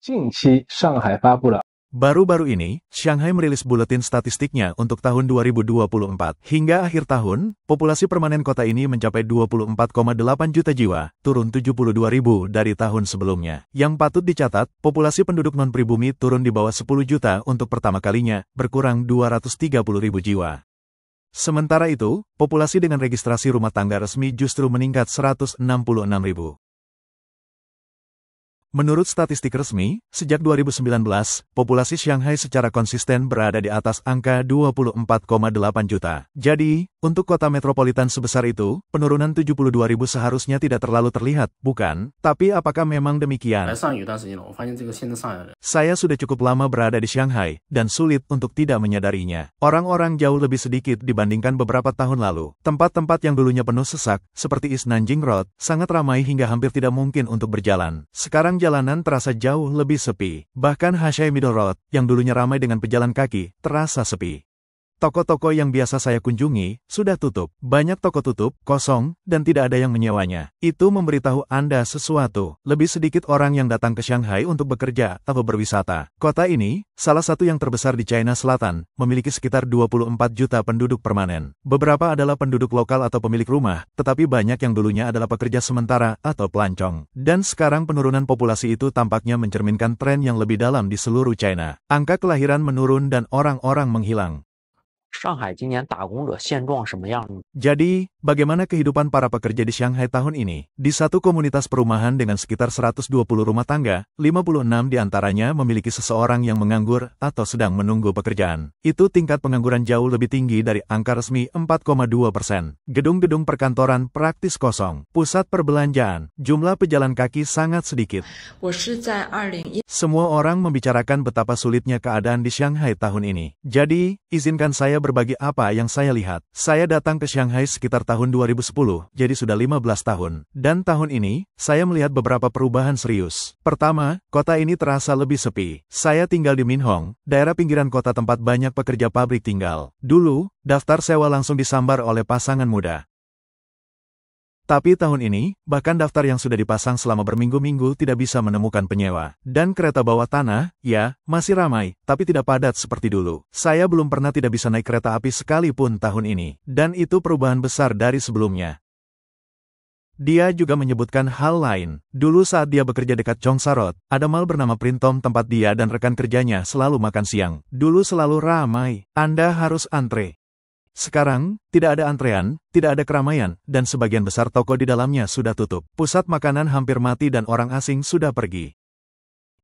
近期，上海发布了 Baru-baru ini, Shanghai merilis buletin statistiknya untuk tahun 2024. Hingga akhir tahun, populasi permanen kota ini mencapai 24,8 juta jiwa, turun 72 ribu dari tahun sebelumnya. Yang patut dicatat, populasi penduduk non-pribumi turun di bawah 10 juta untuk pertama kalinya, berkurang 230 ribu jiwa. Sementara itu, populasi dengan registrasi rumah tangga resmi justru meningkat 166 ribu. Menurut statistik resmi, sejak 2019, populasi Shanghai secara konsisten berada di atas angka 24,8 juta. Jadi, untuk kota metropolitan sebesar itu, penurunan 72 ribu seharusnya tidak terlalu terlihat, bukan? Tapi apakah memang demikian? Saya sudah cukup lama berada di Shanghai, dan sulit untuk tidak menyadarinya. Orang-orang jauh lebih sedikit dibandingkan beberapa tahun lalu. Tempat-tempat yang dulunya penuh sesak, seperti East Nanjing Road, sangat ramai hingga hampir tidak mungkin untuk berjalan. Sekarang jalanan terasa jauh lebih sepi. Bahkan Hashai Middle Road, yang dulunya ramai dengan pejalan kaki, terasa sepi. Toko-toko yang biasa saya kunjungi, sudah tutup. Banyak toko tutup, kosong, dan tidak ada yang menyewanya. Itu memberitahu Anda sesuatu. Lebih sedikit orang yang datang ke Shanghai untuk bekerja atau berwisata. Kota ini, salah satu yang terbesar di China Selatan, memiliki sekitar 24 juta penduduk permanen. Beberapa adalah penduduk lokal atau pemilik rumah, tetapi banyak yang dulunya adalah pekerja sementara atau pelancong. Dan sekarang penurunan populasi itu tampaknya mencerminkan tren yang lebih dalam di seluruh China. Angka kelahiran menurun dan orang-orang menghilang. Jadi, bagaimana kehidupan para pekerja di Shanghai tahun ini? Di satu komunitas perumahan dengan sekitar 120 rumah tangga, 56 diantaranya memiliki seseorang yang menganggur atau sedang menunggu pekerjaan. Itu tingkat pengangguran jauh lebih tinggi dari angka resmi 4,2%. Gedung-gedung perkantoran praktis kosong. Pusat perbelanjaan, jumlah pejalan kaki sangat sedikit. Semua orang membicarakan betapa sulitnya keadaan di Shanghai tahun ini. Jadi, izinkan saya berbagi apa yang saya lihat. Saya datang ke Shanghai sekitar tahun 2010, jadi sudah 15 tahun. Dan tahun ini, saya melihat beberapa perubahan serius. Pertama, kota ini terasa lebih sepi. Saya tinggal di Minhong, daerah pinggiran kota tempat banyak pekerja pabrik tinggal. Dulu, daftar sewa langsung disambar oleh pasangan muda. Tapi tahun ini, bahkan daftar yang sudah dipasang selama berminggu-minggu tidak bisa menemukan penyewa. Dan kereta bawah tanah, ya, masih ramai, tapi tidak padat seperti dulu. Saya belum pernah tidak bisa naik kereta api sekalipun tahun ini. Dan itu perubahan besar dari sebelumnya. Dia juga menyebutkan hal lain. Dulu saat dia bekerja dekat Chongsa Road, ada mall bernama Printemps tempat dia dan rekan kerjanya selalu makan siang. Dulu selalu ramai. Anda harus antre. Sekarang, tidak ada antrean, tidak ada keramaian, dan sebagian besar toko di dalamnya sudah tutup. Pusat makanan hampir mati dan orang asing sudah pergi.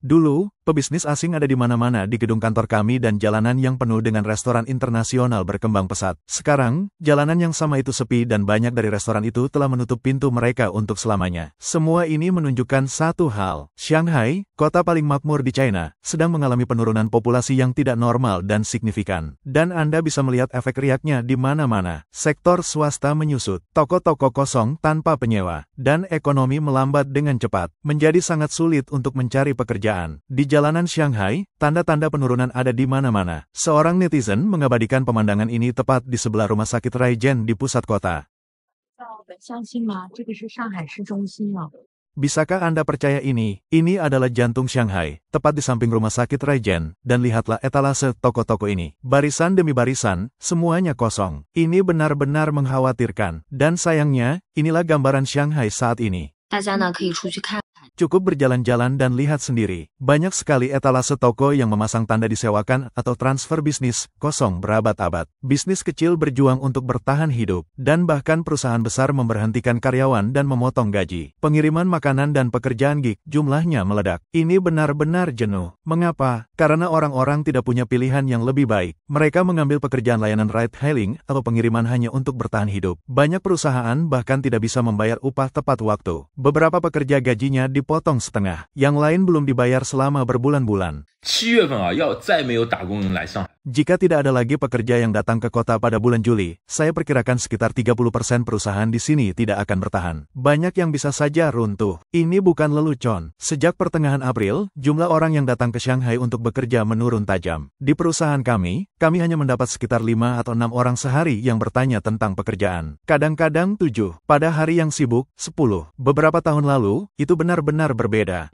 Dulu, pebisnis asing ada di mana-mana di gedung kantor kami dan jalanan yang penuh dengan restoran internasional berkembang pesat. Sekarang, jalanan yang sama itu sepi dan banyak dari restoran itu telah menutup pintu mereka untuk selamanya. Semua ini menunjukkan satu hal. Shanghai, kota paling makmur di China, sedang mengalami penurunan populasi yang tidak normal dan signifikan. Dan Anda bisa melihat efek riaknya di mana-mana. Sektor swasta menyusut, toko-toko kosong tanpa penyewa, dan ekonomi melambat dengan cepat. Menjadi sangat sulit untuk mencari pekerjaan. Di jalanan Shanghai, tanda-tanda penurunan ada di mana-mana. Seorang netizen mengabadikan pemandangan ini tepat di sebelah rumah sakit Raijen di pusat kota. Bisakah Anda percaya ini? Ini adalah jantung Shanghai, tepat di samping rumah sakit Raijen, dan lihatlah etalase toko-toko ini. Barisan demi barisan, semuanya kosong. Ini benar-benar mengkhawatirkan. Dan sayangnya, inilah gambaran Shanghai saat ini. Cukup berjalan-jalan dan lihat sendiri. Banyak sekali etalase toko yang memasang tanda disewakan atau transfer bisnis, kosong berabad-abad. Bisnis kecil berjuang untuk bertahan hidup, dan bahkan perusahaan besar memberhentikan karyawan dan memotong gaji. Pengiriman makanan dan pekerjaan gig, jumlahnya meledak. Ini benar-benar jenuh. Mengapa? Karena orang-orang tidak punya pilihan yang lebih baik. Mereka mengambil pekerjaan layanan ride-hailing atau pengiriman hanya untuk bertahan hidup. Banyak perusahaan bahkan tidak bisa membayar upah tepat waktu. Beberapa pekerja gajinya dipotong setengah, yang lain belum dibayar selama berbulan-bulan. Jika tidak ada lagi pekerja yang datang ke kota pada bulan Juli, saya perkirakan sekitar 30% perusahaan di sini tidak akan bertahan. Banyak yang bisa saja runtuh. Ini bukan lelucon. Sejak pertengahan April, jumlah orang yang datang ke Shanghai untuk bekerja menurun tajam. Di perusahaan kami hanya mendapat sekitar 5 atau 6 orang sehari yang bertanya tentang pekerjaan. Kadang-kadang 7. Pada hari yang sibuk, 10. Beberapa tahun lalu, itu benar-benar berbeda.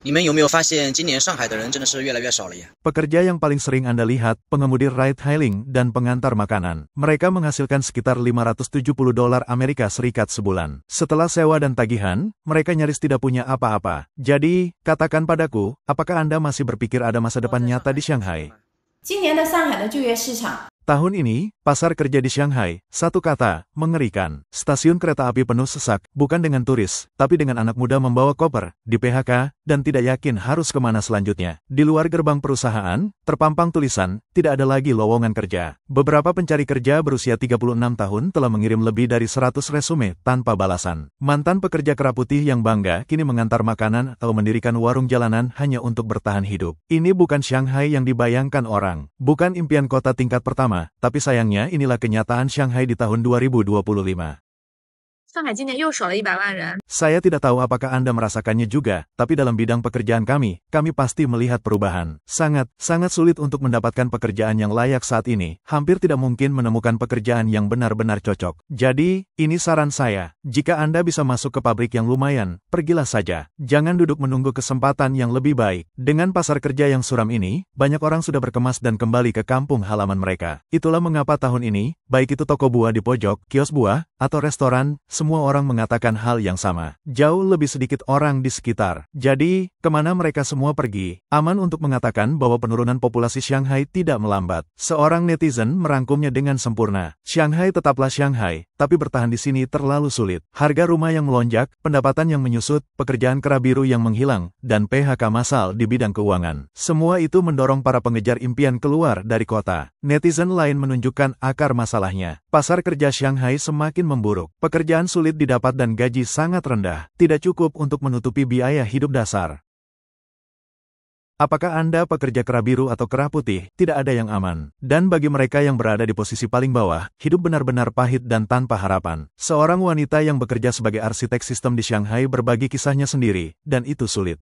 你们有没有发现今年上海的人真的是越来越少了呀？ Pekerja yang paling sering Anda lihat, pengemudi ride-hailing dan pengantar makanan. Mereka menghasilkan sekitar $570 Amerika Serikat sebulan. Setelah sewa dan tagihan, mereka nyaris tidak punya apa-apa. Jadi, katakan padaku, apakah Anda masih berpikir ada masa depan nyata di Shanghai? 今年的上海的就业市场 Tahun ini, pasar kerja di Shanghai, satu kata, mengerikan. Stasiun kereta api penuh sesak, bukan dengan turis, tapi dengan anak muda membawa koper, di PHK, dan tidak yakin harus kemana selanjutnya. Di luar gerbang perusahaan, terpampang tulisan, tidak ada lagi lowongan kerja. Beberapa pencari kerja berusia 36 tahun telah mengirim lebih dari 100 resume tanpa balasan. Mantan pekerja kera putih yang bangga kini mengantar makanan atau mendirikan warung jalanan hanya untuk bertahan hidup. Ini bukan Shanghai yang dibayangkan orang, bukan impian kota tingkat pertama, tapi sayangnya inilah kenyataan Shanghai di tahun 2025. 上海今年又少了100万人。 Saya tidak tahu apakah Anda merasakannya juga, tapi dalam bidang pekerjaan kami pasti melihat perubahan. Sangat sulit untuk mendapatkan pekerjaan yang layak saat ini. Hampir tidak mungkin menemukan pekerjaan yang benar-benar cocok. Jadi, ini saran saya. Jika Anda bisa masuk ke pabrik yang lumayan, pergilah saja. Jangan duduk menunggu kesempatan yang lebih baik. Dengan pasar kerja yang suram ini, banyak orang sudah berkemas dan kembali ke kampung halaman mereka. Itulah mengapa tahun ini, baik itu toko buah di pojok, kios buah, atau restoran, semua orang mengatakan hal yang sama. Jauh lebih sedikit orang di sekitar. Jadi, kemana mereka semua pergi? Aman untuk mengatakan bahwa penurunan populasi Shanghai tidak melambat. Seorang netizen merangkumnya dengan sempurna. Shanghai tetaplah Shanghai, tapi bertahan di sini terlalu sulit. Harga rumah yang melonjak, pendapatan yang menyusut, pekerjaan kera biru yang menghilang, dan PHK massal di bidang keuangan. Semua itu mendorong para pengejar impian keluar dari kota. Netizen lain menunjukkan akar masalahnya. Pasar kerja Shanghai semakin memburuk. Pekerjaan sulit didapat dan gaji sangat rendah. Tidak cukup untuk menutupi biaya hidup dasar. Apakah Anda pekerja kera biru atau kera putih? Tidak ada yang aman. Dan bagi mereka yang berada di posisi paling bawah, hidup benar-benar pahit dan tanpa harapan. Seorang wanita yang bekerja sebagai arsitek sistem di Shanghai berbagi kisahnya sendiri, dan itu sulit.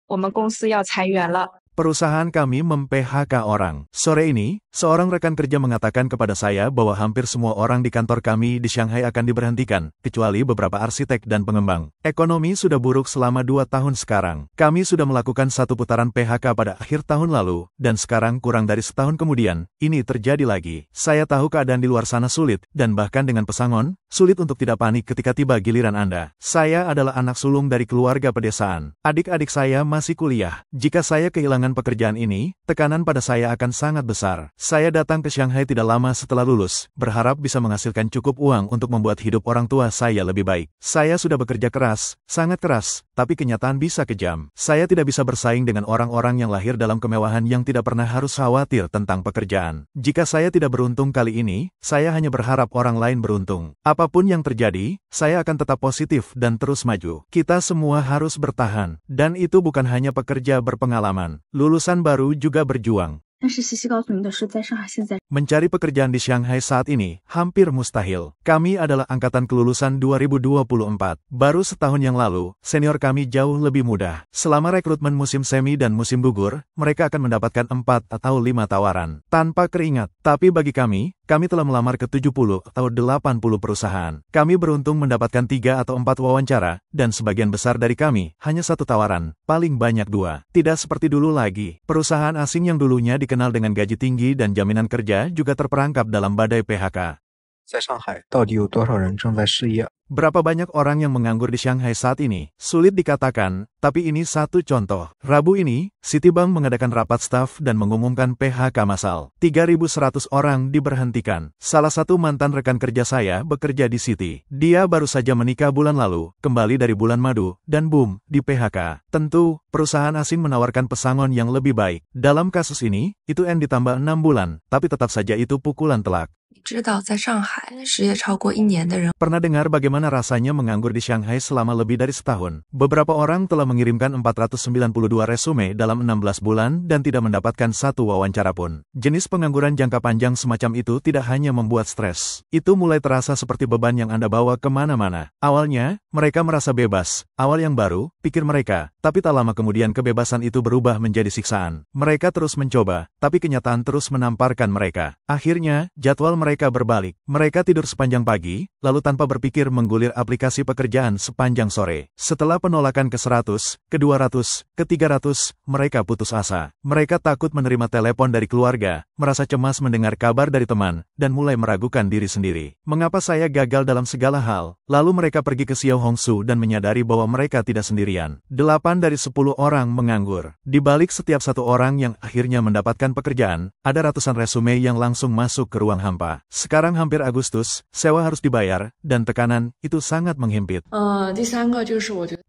我们公司要裁员了。 Perusahaan kami mem-PHK orang. Sore ini, seorang rekan kerja mengatakan kepada saya bahwa hampir semua orang di kantor kami di Shanghai akan diberhentikan, kecuali beberapa arsitek dan pengembang. Ekonomi sudah buruk selama 2 tahun sekarang. Kami sudah melakukan satu putaran PHK pada akhir tahun lalu, dan sekarang kurang dari setahun kemudian, ini terjadi lagi. Saya tahu keadaan di luar sana sulit, dan bahkan dengan pesangon, sulit untuk tidak panik ketika tiba giliran Anda. Saya adalah anak sulung dari keluarga pedesaan. Adik-adik saya masih kuliah. Jika saya kehilangan pekerjaan ini, tekanan pada saya akan sangat besar. Saya datang ke Shanghai tidak lama setelah lulus, berharap bisa menghasilkan cukup uang untuk membuat hidup orang tua saya lebih baik. Saya sudah bekerja keras, sangat keras, tapi kenyataan bisa kejam. Saya tidak bisa bersaing dengan orang-orang yang lahir dalam kemewahan yang tidak pernah harus khawatir tentang pekerjaan. Jika saya tidak beruntung kali ini, saya hanya berharap orang lain beruntung. Apapun yang terjadi, saya akan tetap positif dan terus maju. Kita semua harus bertahan, dan itu bukan hanya pekerja berpengalaman. Lulusan baru juga berjuang. 但是西西告诉你的是，在上海现在 Mencari pekerjaan di Shanghai saat ini hampir mustahil. Kami adalah angkatan kelulusan 2024. Baru setahun yang lalu, senior kami jauh lebih mudah. Selama rekrutmen musim semi dan musim gugur, mereka akan mendapatkan 4 atau 5 tawaran. Tanpa keringat. Tapi bagi kami telah melamar ke 70 atau 80 perusahaan. Kami beruntung mendapatkan 3 atau 4 wawancara, dan sebagian besar dari kami hanya 1 tawaran, paling banyak 2. Tidak seperti dulu lagi. Perusahaan asing yang dulunya dikenal dengan gaji tinggi dan jaminan kerja juga terperangkap dalam badai PHK. 在上海，到底有多少人正在失业？ Berapa banyak orang yang menganggur di Shanghai saat ini? Sulit dikatakan, tapi ini satu contoh. Rabu ini, Citibank mengadakan rapat staf dan mengumumkan PHK massal. 3.100 orang diberhentikan. Salah satu mantan rekan kerja saya bekerja di Citi. Dia baru saja menikah bulan lalu, kembali dari bulan madu, dan boom, di PHK. Tentu, perusahaan asing menawarkan pesangon yang lebih baik. Dalam kasus ini, itu N ditambah 6 bulan, tapi tetap saja itu pukulan telak. 你知道在上海失业超过1年的人 Pernah dengar bagaimana rasanya menganggur di Shanghai selama lebih dari setahun? Beberapa orang telah mengirimkan 492 resume dalam 16 bulan dan tidak mendapatkan satu wawancara pun. Jenis pengangguran jangka panjang semacam itu tidak hanya membuat stres. Itu mulai terasa seperti beban yang Anda bawa kemana-mana. Awalnya, mereka merasa bebas. Awal yang baru, pikir mereka. Tapi tak lama kemudian kebebasan itu berubah menjadi siksaan. Mereka terus mencoba, tapi kenyataan terus menamparkan mereka. Akhirnya, jadwal mereka berbalik. Mereka tidur sepanjang pagi, lalu tanpa berpikir menggunakan menggulir aplikasi pekerjaan sepanjang sore. Setelah penolakan ke-100, ke-200, ke-300, mereka putus asa. Mereka takut menerima telepon dari keluarga, merasa cemas mendengar kabar dari teman, dan mulai meragukan diri sendiri. Mengapa saya gagal dalam segala hal? Lalu mereka pergi ke Xiao Hongsu dan menyadari bahwa mereka tidak sendirian. 8 dari 10 orang menganggur. Di balik setiap satu orang yang akhirnya mendapatkan pekerjaan, ada ratusan resume yang langsung masuk ke ruang hampa. Sekarang hampir Agustus, sewa harus dibayar, dan tekanan itu sangat menghimpit.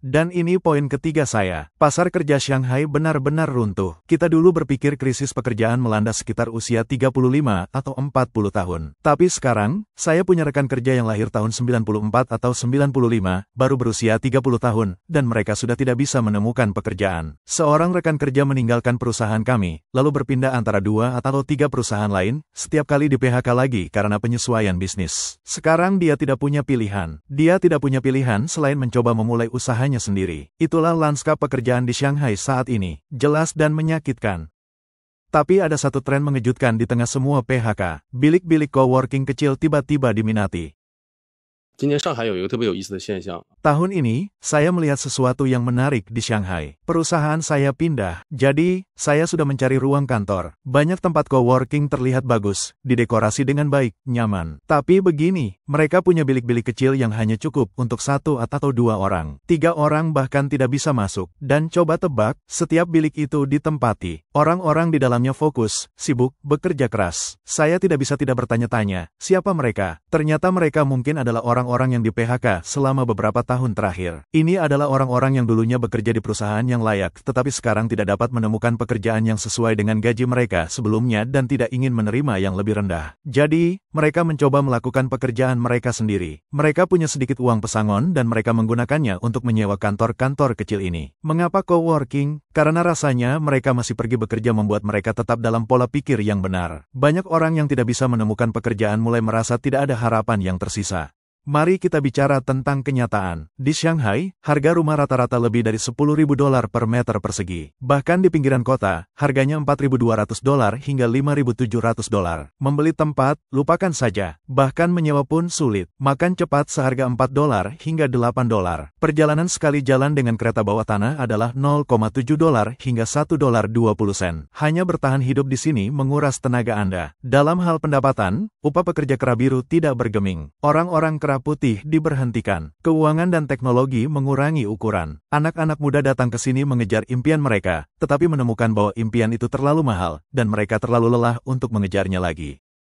Dan ini poin ketiga saya. Pasar kerja Shanghai benar-benar runtuh. Kita dulu berpikir krisis pekerjaan melanda sekitar usia 35 atau 40 tahun. Tapi sekarang, saya punya rekan kerja yang lahir tahun 94 atau 95, baru berusia 30 tahun, dan mereka sudah tidak bisa menemukan pekerjaan. Seorang rekan kerja meninggalkan perusahaan kami, lalu berpindah antara 2 atau 3 perusahaan lain, setiap kali di PHK lagi karena penyesuaian bisnis. Sekarang dia tidak punya pilihan. Dia tidak punya pilihan selain mencoba memulai usahanya sendiri. Itulah lanskap pekerjaan di Shanghai saat ini, jelas dan menyakitkan. Tapi ada satu tren mengejutkan di tengah semua PHK. Bilik-bilik coworking kecil tiba-tiba diminati. Tahun ini, saya melihat sesuatu yang menarik di Shanghai. Perusahaan saya pindah, jadi saya sudah mencari ruang kantor. Banyak tempat coworking terlihat bagus, didekorasi dengan baik, nyaman. Tapi begini, mereka punya bilik-bilik kecil yang hanya cukup untuk 1 atau 2 orang. 3 orang bahkan tidak bisa masuk. Dan coba tebak, setiap bilik itu ditempati. Orang-orang di dalamnya fokus, sibuk, bekerja keras. Saya tidak bisa tidak bertanya-tanya, siapa mereka? Ternyata mereka mungkin adalah orang-orang yang di PHK selama beberapa tahun terakhir. Ini adalah orang-orang yang dulunya bekerja di perusahaan yang layak, tetapi sekarang tidak dapat menemukan pekerjaan yang sesuai dengan gaji mereka sebelumnya dan tidak ingin menerima yang lebih rendah. Jadi, mereka mencoba melakukan pekerjaan mereka sendiri. Mereka punya sedikit uang pesangon dan mereka menggunakannya untuk menyewa kantor-kantor kecil ini. Mengapa coworking? Karena rasanya mereka masih pergi bekerja membuat mereka tetap dalam pola pikir yang benar. Banyak orang yang tidak bisa menemukan pekerjaan mulai merasa tidak ada harapan yang tersisa. Mari kita bicara tentang kenyataan. Di Shanghai, harga rumah rata-rata lebih dari $10.000 per meter persegi. Bahkan di pinggiran kota, harganya $4.200 hingga $5.700. Membeli tempat, lupakan saja. Bahkan menyewa pun sulit. Makan cepat seharga $4 hingga $8. Perjalanan sekali jalan dengan kereta bawah tanah adalah $0,7 hingga $1.20. Hanya bertahan hidup di sini menguras tenaga Anda. Dalam hal pendapatan, upah pekerja kera biru tidak bergeming. Orang-orang kera putih diberhentikan. Keuangan dan teknologi mengurangi ukuran. Anak-anak muda datang ke sini mengejar impian mereka, tetapi menemukan bahwa impian itu terlalu mahal, dan mereka terlalu lelah untuk mengejarnya lagi.